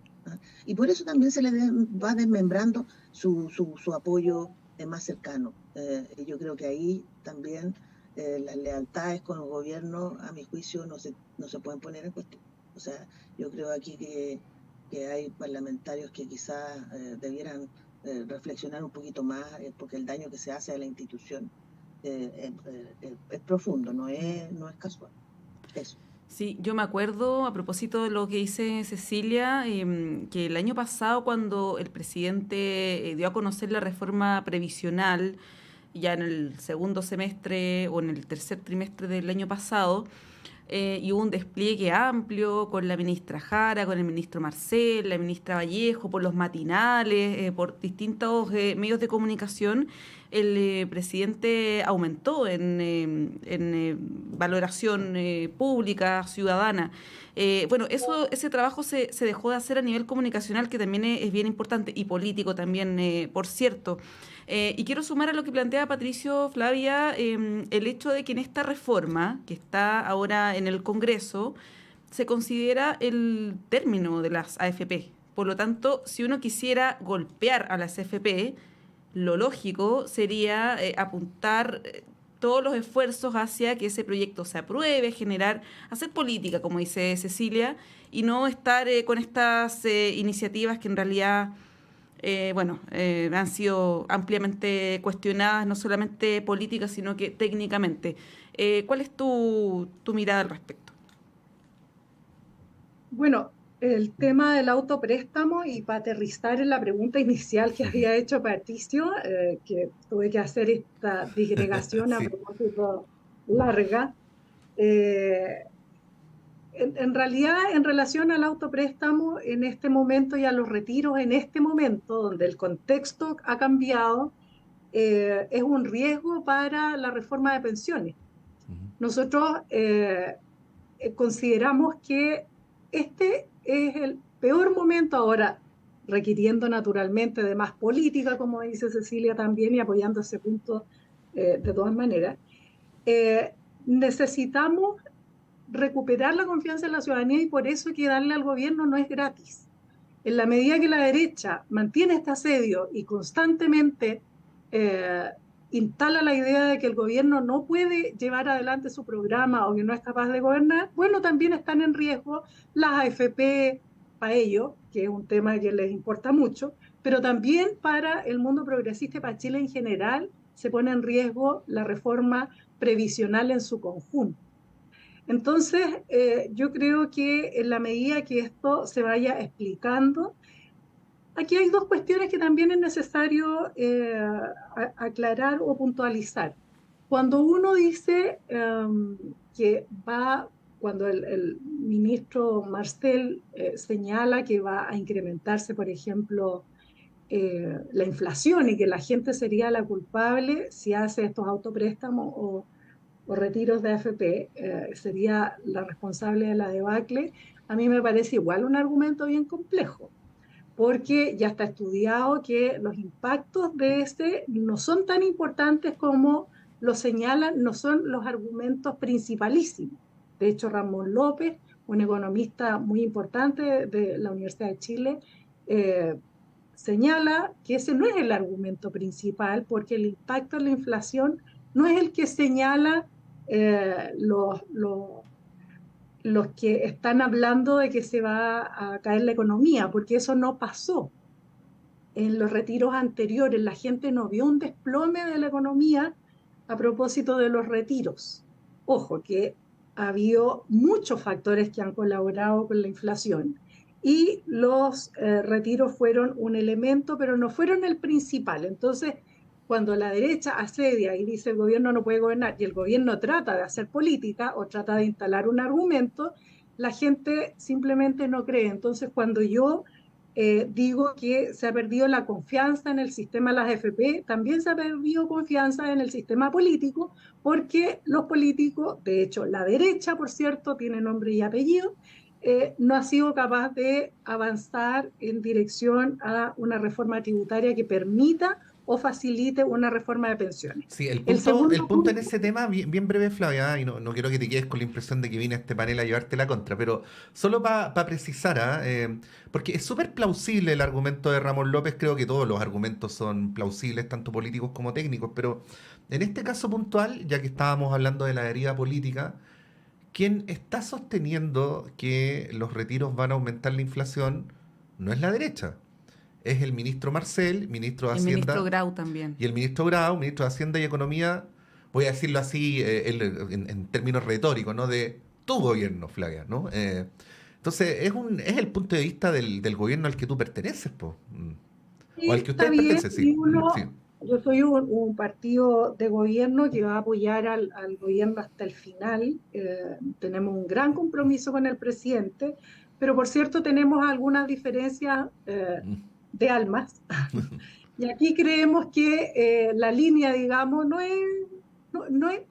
Y por eso también se le va desmembrando su apoyo más cercano. Yo creo que ahí también las lealtades con el gobierno, a mi juicio, no se pueden poner en cuestión. O sea, yo creo aquí que hay parlamentarios que quizás debieran reflexionar un poquito más, porque el daño que se hace a la institución es profundo, no es casual. Eso. Sí, yo me acuerdo, a propósito de lo que dice Cecilia, que el año pasado, cuando el presidente dio a conocer la reforma previsional, ya en el segundo semestre o en el tercer trimestre del año pasado, y hubo un despliegue amplio con la ministra Jara, con el ministro Marcel, la ministra Vallejo, por los matinales, por distintos medios de comunicación. El presidente aumentó en valoración pública, ciudadana. Bueno, ese trabajo se dejó de hacer a nivel comunicacional, que también es bien importante, y político también, por cierto. Y quiero sumar a lo que plantea Patricio, Flavia, el hecho de que en esta reforma, que está ahora en el Congreso, se considera el término de las AFP. Por lo tanto, si uno quisiera golpear a las AFP, lo lógico sería apuntar todos los esfuerzos hacia que ese proyecto se apruebe, hacer política, como dice Cecilia, y no estar con estas iniciativas que en realidad han sido ampliamente cuestionadas, no solamente políticas, sino que técnicamente. ¿Cuál es tu mirada al respecto? Bueno, el tema del autopréstamo, y para aterrizar en la pregunta inicial que había hecho Patricio, que tuve que hacer esta digregación a propósito larga, en realidad, en relación al autopréstamo en este momento y a los retiros en este momento, donde el contexto ha cambiado, es un riesgo para la reforma de pensiones. Nosotros consideramos que este es el peor momento ahora, requiriendo naturalmente de más política, como dice Cecilia también, y apoyando ese punto de todas maneras. Necesitamos recuperar la confianza en la ciudadanía, y por eso que darle al gobierno no es gratis. En la medida que la derecha mantiene este asedio y constantemente instala la idea de que el gobierno no puede llevar adelante su programa o que no es capaz de gobernar, bueno, también están en riesgo las AFP para ellos, que es un tema que les importa mucho, pero también para el mundo progresista y para Chile en general se pone en riesgo la reforma previsional en su conjunto. Entonces, yo creo que en la medida que esto se vaya explicando, aquí hay dos cuestiones que también es necesario aclarar o puntualizar. Cuando uno dice cuando el ministro Marcel señala que va a incrementarse, por ejemplo, la inflación, y que la gente sería la culpable si hace estos autopréstamos o retiros de AFP, sería la responsable de la debacle, a mí me parece igual un argumento bien complejo, porque ya está estudiado que los impactos de este no son tan importantes como lo señalan, no son los argumentos principalísimos. De hecho, Ramón López, un economista muy importante de la Universidad de Chile, señala que ese no es el argumento principal, porque el impacto de la inflación no es el que señala los que están hablando de que se va a caer la economía, porque eso no pasó. En los retiros anteriores la gente no vio un desplome de la economía a propósito de los retiros. Ojo, que ha habido muchos factores que han colaborado con la inflación, y los retiros fueron un elemento, pero no fueron el principal. Entonces, cuando la derecha asedia y dice el gobierno no puede gobernar, y el gobierno trata de hacer política o trata de instalar un argumento, la gente simplemente no cree. Entonces, cuando yo digo que se ha perdido la confianza en el sistema de las AFP, también se ha perdido confianza en el sistema político, porque los políticos, de hecho la derecha, por cierto, tiene nombre y apellido, no ha sido capaz de avanzar en dirección a una reforma tributaria que permita o facilite una reforma de pensiones. Sí, el punto en ese tema, bien breve, Flavia, y no quiero que te quedes con la impresión de que vine a este panel a llevarte la contra, pero solo para precisar, porque es súper plausible el argumento de Ramón López. Creo que todos los argumentos son plausibles, tanto políticos como técnicos, pero en este caso puntual, ya que estábamos hablando de la deriva política, quien está sosteniendo que los retiros van a aumentar la inflación no es la derecha. Es el ministro Marcel, ministro de Hacienda. El ministro Grau también. Y el ministro Grau, ministro de Hacienda y Economía, voy a decirlo así en términos retóricos, ¿no? De tu gobierno, Flavia, ¿no? Entonces, es el punto de vista del gobierno al que tú perteneces, po. Sí, O al que está usted bien, pertenece, sí. y uno, Sí. yo soy un partido de gobierno que va a apoyar al gobierno hasta el final. Tenemos un gran compromiso con el presidente, pero por cierto tenemos algunas diferencias de almas. Y aquí creemos que la línea, digamos, no es,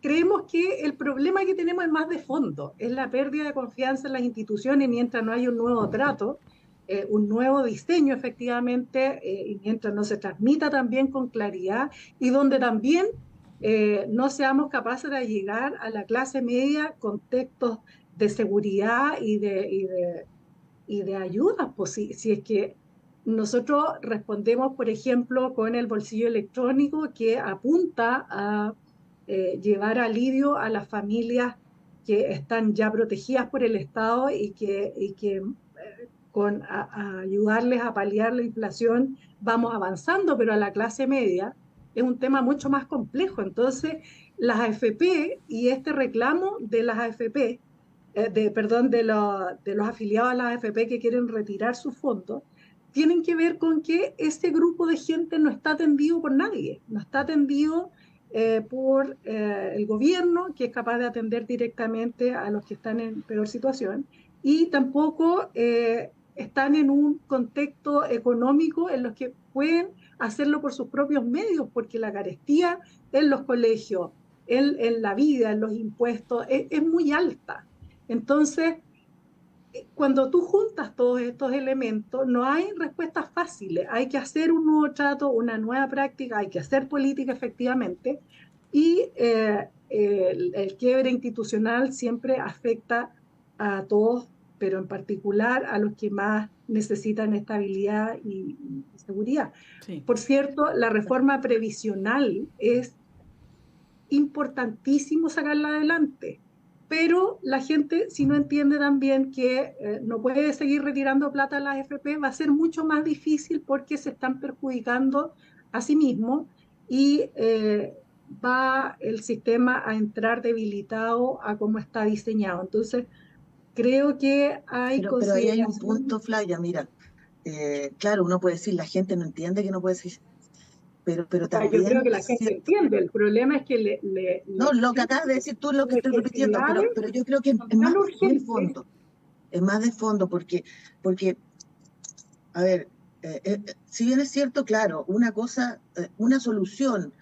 creemos que el problema que tenemos es más de fondo, es la pérdida de confianza en las instituciones mientras no hay un nuevo trato, un nuevo diseño efectivamente, y mientras no se transmita también con claridad y donde también no seamos capaces de llegar a la clase media con textos de seguridad y de ayuda, pues si es que nosotros respondemos, por ejemplo, con el bolsillo electrónico que apunta a llevar alivio a las familias que están ya protegidas por el Estado y que a ayudarles a paliar la inflación vamos avanzando, pero a la clase media es un tema mucho más complejo. Entonces, las AFP y este reclamo de las AFP, de los afiliados a las AFP que quieren retirar sus fondos, tienen que ver con que ese grupo de gente no está atendido por nadie, no está atendido por el gobierno, que es capaz de atender directamente a los que están en peor situación, y tampoco están en un contexto económico en los que pueden hacerlo por sus propios medios, porque la carestía en los colegios, en la vida, en los impuestos, es muy alta. Entonces, cuando tú juntas todos estos elementos, no hay respuestas fáciles. Hay que hacer un nuevo trato, una nueva práctica, hay que hacer política efectivamente, y el quiebre institucional siempre afecta a todos, pero en particular a los que más necesitan estabilidad y seguridad. Sí. Por cierto, la reforma previsional es importantísimo sacarla adelante, pero la gente, si no entiende también que no puede seguir retirando plata a las AFP, va a ser mucho más difícil porque se están perjudicando a sí mismos y va el sistema a entrar debilitado a cómo está diseñado. Entonces, creo que hay pero ahí hay un punto, Flavia, mira, claro, uno puede decir, la gente no entiende que no puede decir, pero también... Yo creo que la gente entiende, el problema es que no, lo que acabas de decir tú es lo que estoy repitiendo, pero yo creo que es más de fondo, es más de fondo, porque a ver, si bien es cierto, claro, una cosa, una solución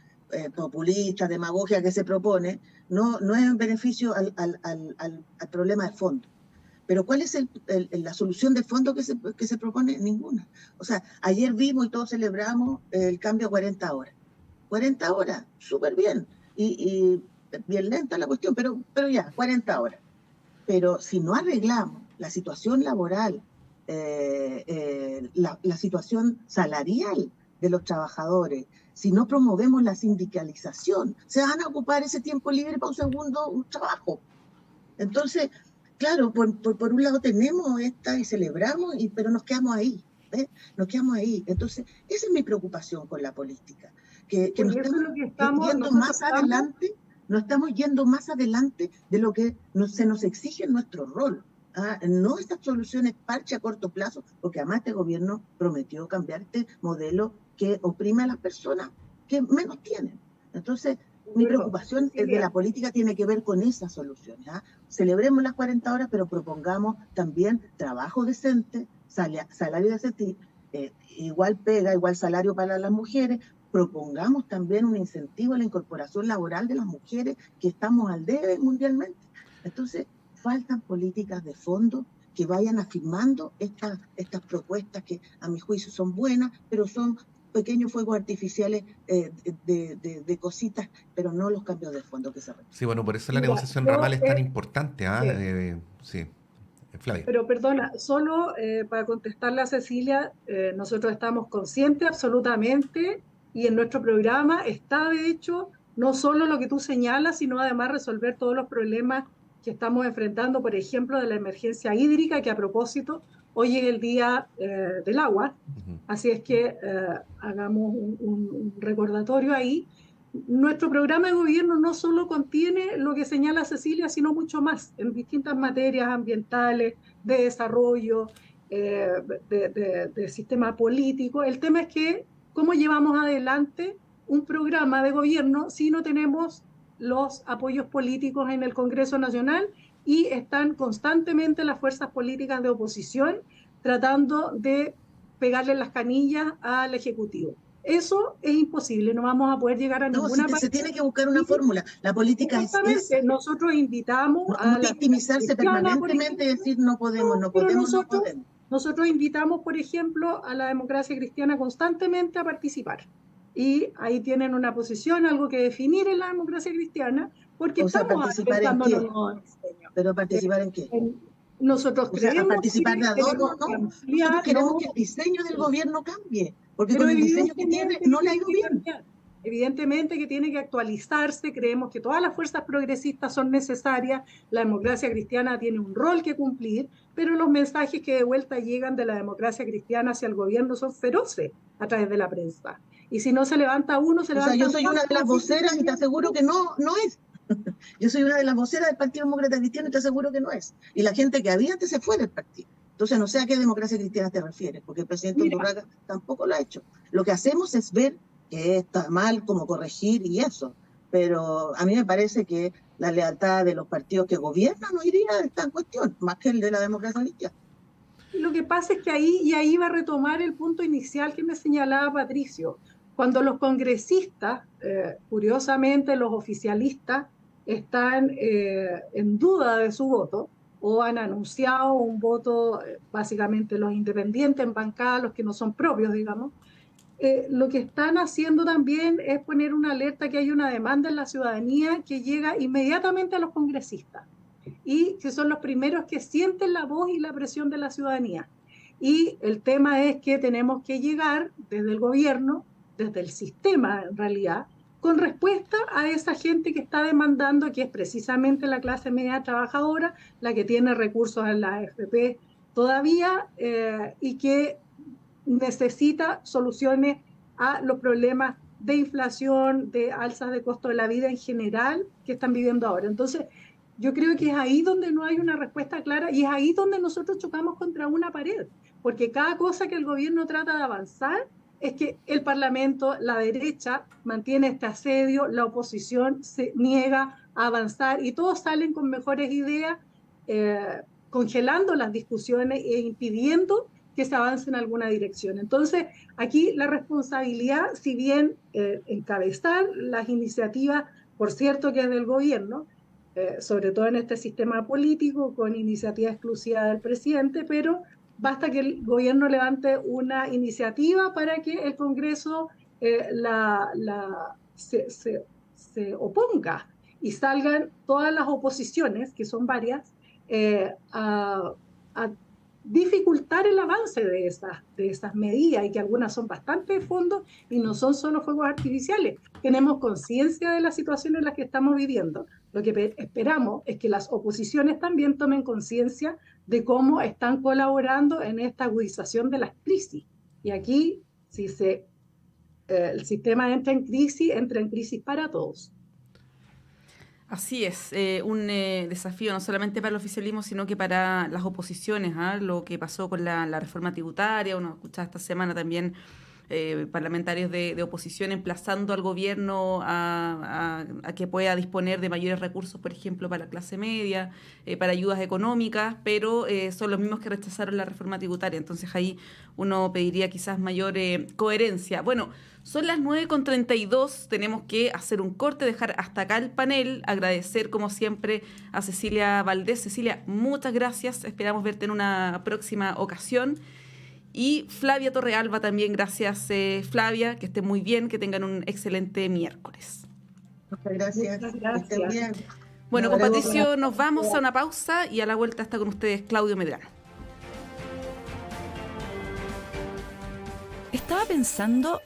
populista, demagogia que se propone, no es en beneficio al problema de fondo. Pero ¿cuál es la solución de fondo que se propone? Ninguna. O sea, ayer vimos y todos celebramos el cambio a 40 horas. 40 horas, súper bien. Y bien lenta la cuestión, pero ya, 40 horas. Pero si no arreglamos la situación laboral, la situación salarial de los trabajadores, si no promovemos la sindicalización, se van a ocupar ese tiempo libre para un trabajo. Entonces, claro, por un lado tenemos esta y celebramos, pero nos quedamos ahí, ¿ves? Nos quedamos ahí. Entonces, esa es mi preocupación con la política, que no estamos yendo más adelante de lo que se nos exige en nuestro rol. No estas soluciones parche a corto plazo, porque además este gobierno prometió cambiar este modelo que oprime a las personas que menos tienen. Entonces, mi preocupación de la política tiene que ver con esas soluciones. Celebremos las 40 horas, pero propongamos también trabajo decente, salario decente, igual pega, igual salario para las mujeres. Propongamos también un incentivo a la incorporación laboral de las mujeres que estamos al debe mundialmente. Entonces, faltan políticas de fondo que vayan afirmando estas propuestas que a mi juicio son buenas, pero son pequeños fuegos artificiales de cositas, pero no los cambios de fondo que se requieren. Sí, bueno, por eso la negociación ramal es tan importante. Sí, Flavia. Pero perdona, solo para contestarle a Cecilia, nosotros estamos conscientes absolutamente y en nuestro programa está de hecho no solo lo que tú señalas, sino además resolver todos los problemas que estamos enfrentando, por ejemplo, de la emergencia hídrica, que a propósito, hoy es el día del agua, así es que hagamos un recordatorio ahí, nuestro programa de gobierno no solo contiene lo que señala Cecilia, sino mucho más en distintas materias ambientales, de desarrollo, de sistema político. El tema es que cómo llevamos adelante un programa de gobierno si no tenemos los apoyos políticos en el Congreso Nacional y están constantemente las fuerzas políticas de oposición tratando de pegarle las canillas al Ejecutivo. Eso es imposible, no vamos a poder llegar a ninguna parte. Se tiene que buscar una fórmula. La política es esa. Nosotros invitamos a victimizarse permanentemente y decir no podemos. Nosotros invitamos, por ejemplo, a la democracia cristiana constantemente a participar. Y ahí tienen una posición, algo que definir en la democracia cristiana, porque estamos ¿participar en qué? ¿Pero participar en qué? Nosotros creemos participar de adorno, no. Nosotros queremos que el diseño del gobierno cambie, porque con el diseño que tiene no le ha ido bien. Evidentemente que tiene que actualizarse, creemos que todas las fuerzas progresistas son necesarias, la democracia cristiana tiene un rol que cumplir, pero los mensajes que de vuelta llegan de la democracia cristiana hacia el gobierno son feroces a través de la prensa. Y si no se levanta uno, se levanta yo soy una de las voceras y te aseguro que no es. Yo soy una de las voceras del Partido Demócrata Cristiano y te aseguro que no es. Y la gente que había antes se fue del partido. Entonces no sé a qué democracia cristiana te refieres, porque el presidente Undurraga tampoco lo ha hecho. Lo que hacemos es ver que está mal, cómo corregir y eso. Pero a mí me parece que la lealtad de los partidos que gobiernan no iría a esta cuestión, más que el de la democracia cristiana. Lo que pasa es que ahí va a retomar el punto inicial que me señalaba Patricio. Cuando los congresistas, curiosamente los oficialistas, están en duda de su voto o han anunciado un voto, básicamente los independientes en bancada, los que no son propios, digamos, lo que están haciendo también es poner una alerta que hay una demanda en la ciudadanía que llega inmediatamente a los congresistas y que son los primeros que sienten la voz y la presión de la ciudadanía. Y el tema es que tenemos que llegar desde el gobierno, desde el sistema en realidad, con respuesta a esa gente que está demandando, que es precisamente la clase media trabajadora, la que tiene recursos en la AFP todavía y que necesita soluciones a los problemas de inflación, de alzas de costo de la vida en general que están viviendo ahora. Entonces, yo creo que es ahí donde no hay una respuesta clara y es ahí donde nosotros chocamos contra una pared, porque cada cosa que el gobierno trata de avanzar es que el Parlamento, la derecha, mantiene este asedio, la oposición se niega a avanzar y todos salen con mejores ideas, congelando las discusiones e impidiendo que se avance en alguna dirección. Entonces, aquí la responsabilidad, si bien encabezar las iniciativas, por cierto que es del gobierno, sobre todo en este sistema político, con iniciativa exclusiva del presidente, pero basta que el gobierno levante una iniciativa para que el Congreso se oponga y salgan todas las oposiciones, que son varias, a dificultar el avance de esas medidas, y que algunas son bastante de fondo y no son solo fuegos artificiales. Tenemos conciencia de la situación en la que estamos viviendo. Lo que esperamos es que las oposiciones también tomen conciencia de cómo están colaborando en esta agudización de las crisis. Y aquí, si el sistema entra en crisis para todos. Así es, un desafío no solamente para el oficialismo, sino que para las oposiciones, lo que pasó con la reforma tributaria. Uno escuchaba esta semana también parlamentarios de oposición emplazando al gobierno a que pueda disponer de mayores recursos, por ejemplo, para la clase media, para ayudas económicas, pero son los mismos que rechazaron la reforma tributaria. Entonces ahí uno pediría quizás mayor coherencia. Bueno, son las 9:32, tenemos que hacer un corte, dejar hasta acá el panel, agradecer como siempre a Cecilia Valdés. Cecilia, muchas gracias, esperamos verte en una próxima ocasión. Y Flavia Torrealba también, gracias Flavia, que esté muy bien, que tengan un excelente miércoles. Muchas gracias. Que estén bien. Bueno, con Patricio nos vamos a una pausa y a la vuelta está con ustedes Claudio Medrano. Estaba pensando